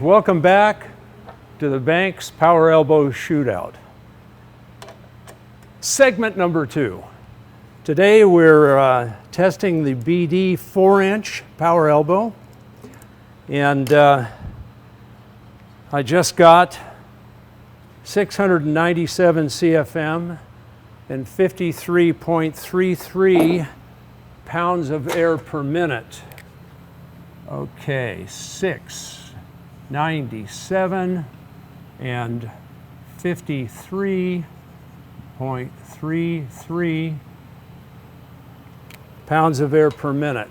welcome back to the Banks Power Elbow Shootout. Segment number 2. Today we're testing the BD 4-inch Power Elbow, and I just got 697 CFM and 53.33 pounds of air per minute. Okay, 697 and 53.33 pounds of air per minute.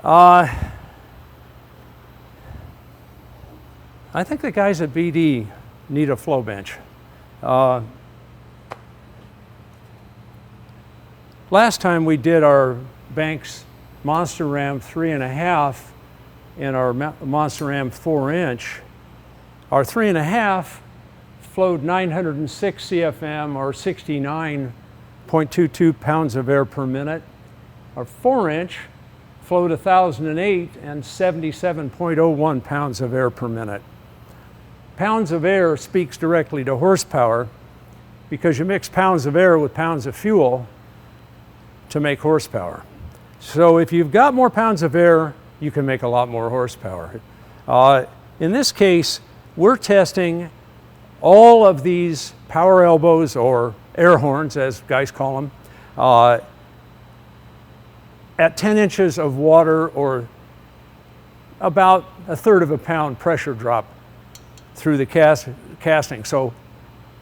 I think the guys at BD need a flow bench. Last time we did our Banks Monster Ram 3.5 and our Monster Ram 4-inch, our 3.5 flowed 906 CFM or 69.22 pounds of air per minute. Our 4-inch flowed 1,008 and 77.01 pounds of air per minute. Pounds of air speaks directly to horsepower because you mix pounds of air with pounds of fuel to make horsepower. So if you've got more pounds of air, you can make a lot more horsepower. In this case, we're testing all of these power elbows, or air horns as guys call them, at 10 inches of water or about 1/3 of a pound pressure drop through the casting. So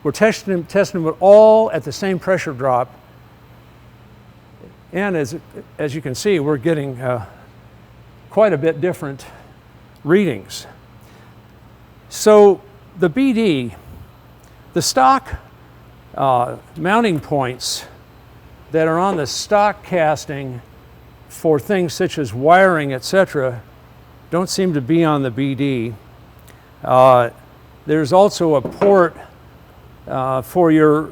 we're testing them all at the same pressure drop. And as you can see, we're getting quite a bit different readings. So the BD, the stock mounting points that are on the stock casting for things such as wiring, etc., don't seem to be on the BD. There's also a port for your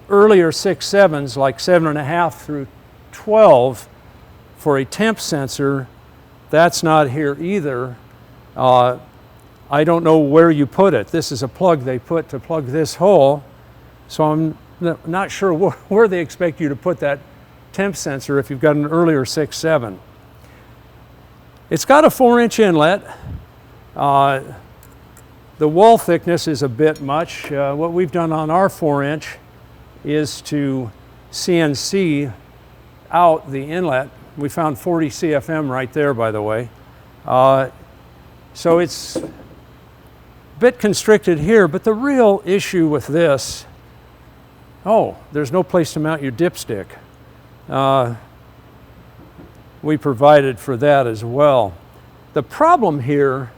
earlier 6.7s, like 7.5 through 12, for a temp sensor. That's not here either. I don't know where you put it. This is a plug they put to plug this hole, so I'm not sure where they expect you to put that temp sensor if you've got an earlier 6.7. It's got a 4-inch inlet. The wall thickness is a bit much. What we've done on our 4-inch is to CNC out the inlet. We found 40 CFM right there, by the way. So it's a bit constricted here, but the real issue with this, there's no place to mount your dipstick. We provided for that as well. The problem here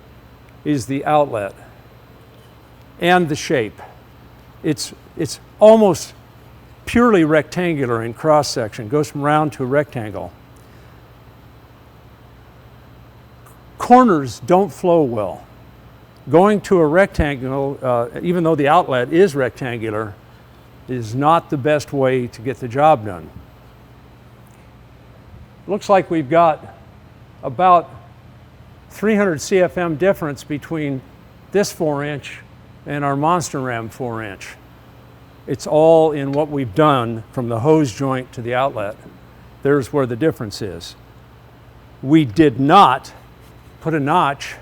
is the outlet and the shape. It's almost purely rectangular in cross section, goes from round to a rectangle. Corners don't flow well. Going to a rectangle, even though the outlet is rectangular, is not the best way to get the job done. Looks like we've got about 300 CFM difference between this 4-inch and our Monster Ram 4-inch. It's all in what we've done from the hose joint to the outlet. There's where the difference is. We did not put a notch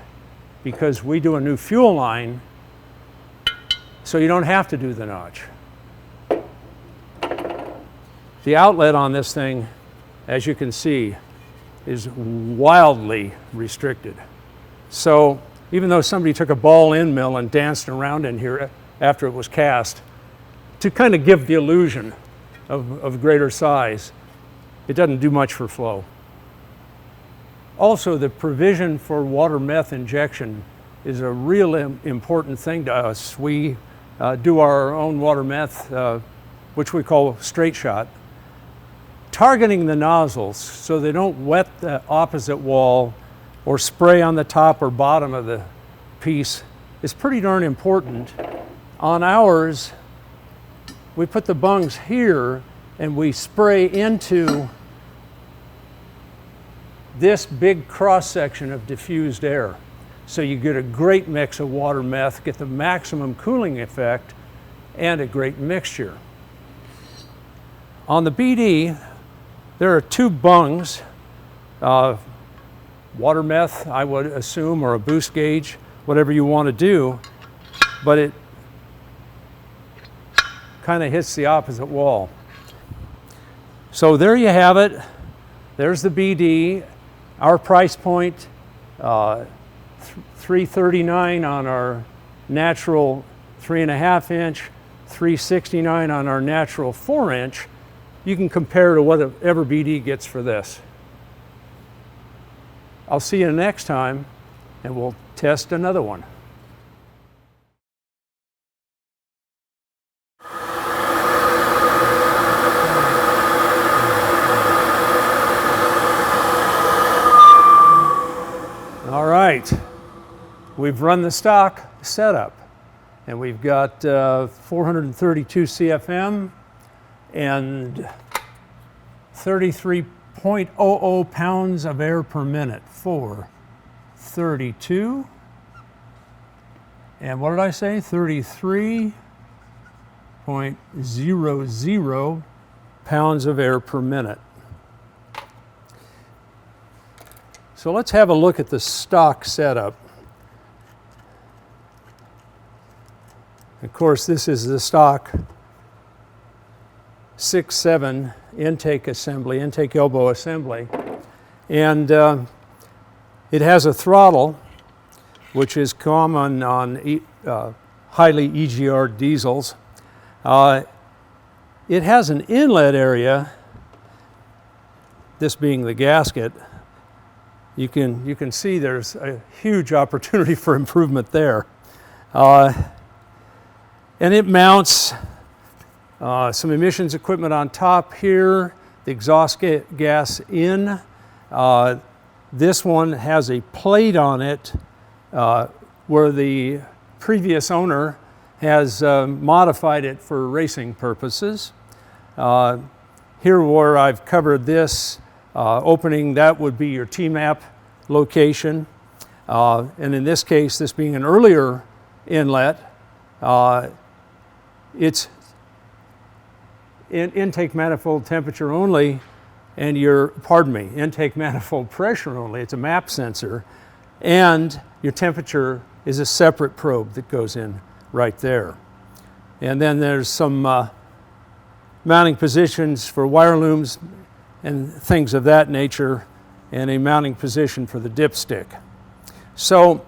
because we do a new fuel line, so you don't have to do the notch. The outlet on this thing, as you can see, is wildly restricted. So even though somebody took a ball end mill and danced around in here after it was cast, to kind of give the illusion of greater size, it doesn't do much for flow. Also, the provision for water meth injection is a real important thing to us. We do our own water meth, which we call straight shot, targeting the nozzles so they don't wet the opposite wall or spray on the top or bottom of the piece is pretty darn important. On ours, we put the bungs here and we spray into this big cross section of diffused air. So you get a great mix of water meth, get the maximum cooling effect, and a great mixture. On the BD, there are two bungs, water meth, I would assume, or a boost gauge, whatever you want to do, but it kind of hits the opposite wall. So there you have it. There's the BD. Our price point, $339 on our natural 3.5 inch, $369 on our natural 4 inch. You can compare to whatever BD gets for this. I'll see you next time, and we'll test another one. All right, we've run the stock setup, and we've got 432 CFM and 33.00 pounds of air per minute. 432, and what did I say? 33.00 pounds of air per minute. So let's have a look at the stock setup. Of course, this is the stock 6/7 intake assembly, intake elbow assembly. And it has a throttle, which is common on highly EGR diesels. It has an inlet area, this being the gasket. You can see there's a huge opportunity for improvement there. And it mounts some emissions equipment on top here, the exhaust gas in. This one has a plate on it where the previous owner has modified it for racing purposes. Here where I've covered this opening, that would be your T-map location. And in this case, this being an earlier inlet, it's intake manifold temperature only, and intake manifold pressure only. It's a map sensor, and your temperature is a separate probe that goes in right there. And then there's some mounting positions for wire looms and things of that nature, and a mounting position for the dipstick. So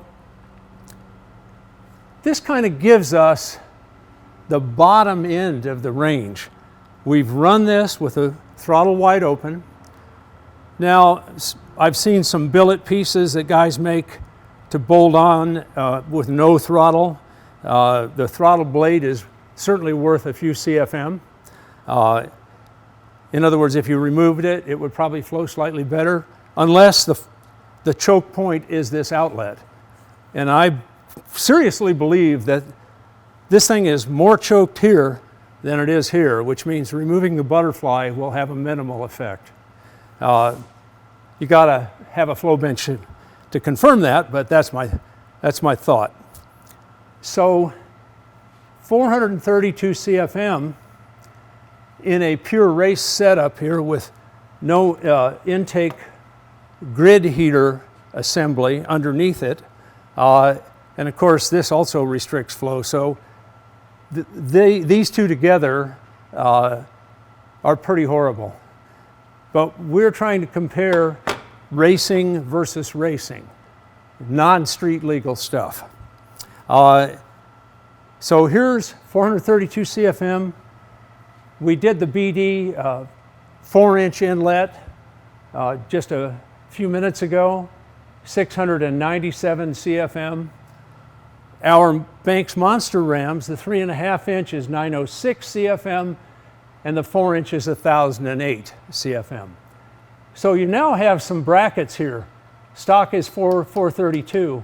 this kind of gives us the bottom end of the range. We've run this with a throttle wide open. Now, I've seen some billet pieces that guys make to bolt on with no throttle. The throttle blade is certainly worth a few CFM. In other words, if you removed it, it would probably flow slightly better, unless the choke point is this outlet. And I seriously believe that this thing is more choked here than it is here, which means removing the butterfly will have a minimal effect. You gotta have a flow bench to confirm that, but that's my thought. So 432 CFM in a pure race setup here with no intake grid heater assembly underneath it. And of course, this also restricts flow. So these two together are pretty horrible. But we're trying to compare racing versus racing, non-street legal stuff. So here's 432 CFM. We did the BD 4-inch inlet just a few minutes ago, 697 CFM. Our Banks Monster Rams, the 3.5 inch is 906 CFM, and the 4 inch is 1008 CFM. So you now have some brackets here. Stock is 432.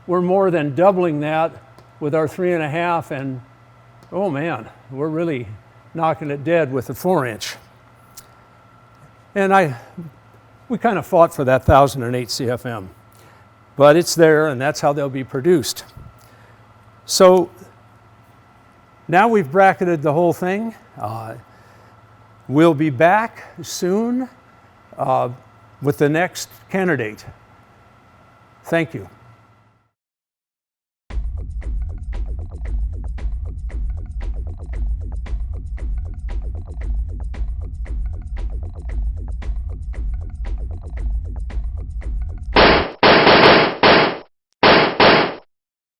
We're more than doubling that with our 3.5, and oh man, we're really knocking it dead with the 4 inch. And we kind of fought for that 1008 CFM. But it's there, and that's how they'll be produced. So now we've bracketed the whole thing. We'll be back soon with the next candidate. Thank you.